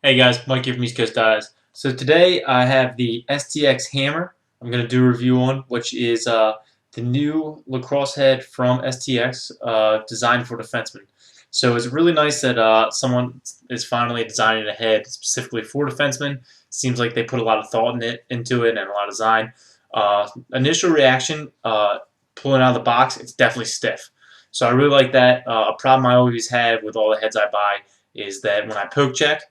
Hey guys, Mike here from East Coast Dives. So today I have the STX hammer I'm going to do a review on, which is the new lacrosse head from STX designed for defensemen. So it's really nice that someone is finally designing a head specifically for defensemen. Seems like they put a lot of thought into it and a lot of design. Initial reaction, pulling out of the box, it's definitely stiff. So I really like that. A problem I always had with all the heads I buy is that when I poke check,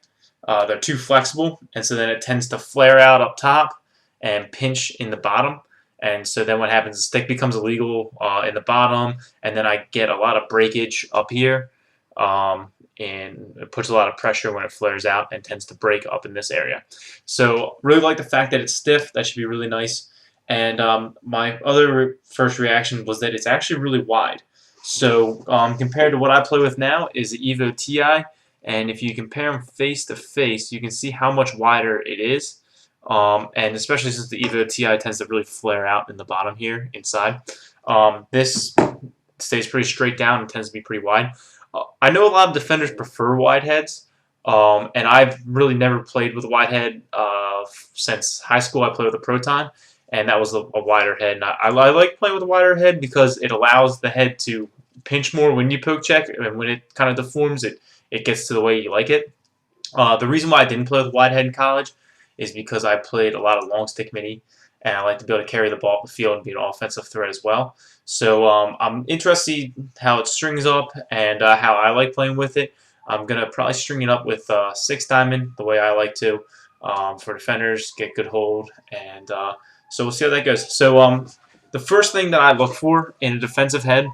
they're too flexible, and so then it tends to flare out up top and pinch in the bottom. And so then what happens, the stick becomes illegal in the bottom, and then I get a lot of breakage up here, and it puts a lot of pressure when it flares out and tends to break up in this area. So really like the fact that it's stiff. That should be really nice. And my other first reaction was that it's actually really wide. So compared to what I play with now is the Evo Ti. And if you compare them face to face, you can see how much wider it is. And especially since the Evo Ti tends to really flare out in the bottom here inside. This stays pretty straight down and tends to be pretty wide. I know a lot of defenders prefer wide heads, and I've really never played with a wide head since high school. I played with a Proton, and that was a wider head. And I like playing with a wider head because it allows the head to pinch more when you poke check, and when it kind of deforms, it gets to the way you like it. The reason why I didn't play with wide head in college is because I played a lot of long stick mini, and I like to be able to carry the ball up the field and be an offensive threat as well. So I'm interested how it strings up and how I like playing with it. I'm gonna probably string it up with 6 diamond the way I like to for defenders, get good hold, and so we'll see how that goes. So the first thing that I look for in a defensive head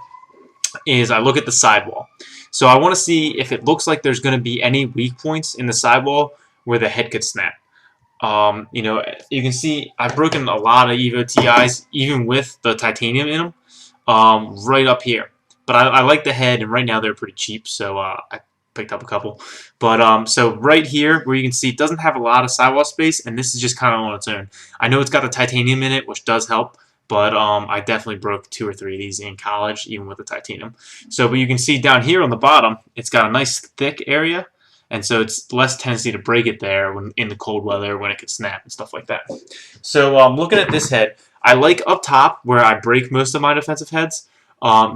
is I look at the sidewall. So I want to see if it looks like there's going to be any weak points in the sidewall where the head could snap. You can see I've broken a lot of Evo TIs, even with the titanium in them, right up here. But I like the head, and right now they're pretty cheap, so I picked up a couple. But so right here, where you can see it doesn't have a lot of sidewall space, and this is just kind of on its own. I know it's got the titanium in it, which does help. But I definitely broke 2 or 3 of these in college, even with the titanium. So, but you can see down here on the bottom, it's got a nice thick area, and so it's less tendency to break it there when in the cold weather when it could snap and stuff like that. So, looking at this head, I like up top where I break most of my defensive heads.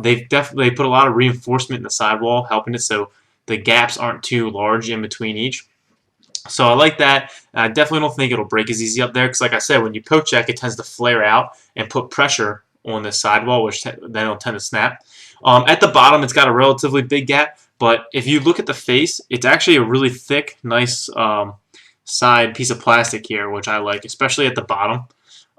They've definitely put a lot of reinforcement in the sidewall, helping it so the gaps aren't too large in between each. So I like that. I definitely don't think it'll break as easy up there because, like I said, when you poke check, it tends to flare out and put pressure on the sidewall, which then it'll tend to snap. At the bottom, it's got a relatively big gap, but if you look at the face, it's actually a really thick, nice side piece of plastic here, which I like, especially at the bottom.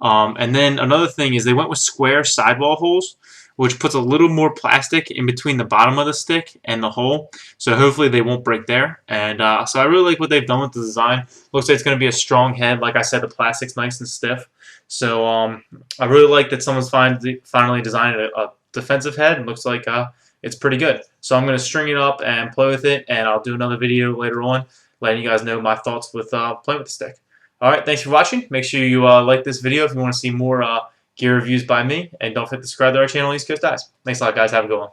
And then another thing is they went with square sidewall holes, which puts a little more plastic in between the bottom of the stick and the hole. So hopefully they won't break there. And so I really like what they've done with the design. Looks like it's going to be a strong head. Like I said, the plastic's nice and stiff. So I really like that someone's finally designed a defensive head. It looks like it's pretty good. So I'm going to string it up and play with it, and I'll do another video later on letting you guys know my thoughts with playing with the stick. Alright, thanks for watching. Make sure you like this video if you want to see more gear reviews by me, and don't forget to subscribe to our channel, East Coast Dives. Thanks a lot, guys. Have a good one.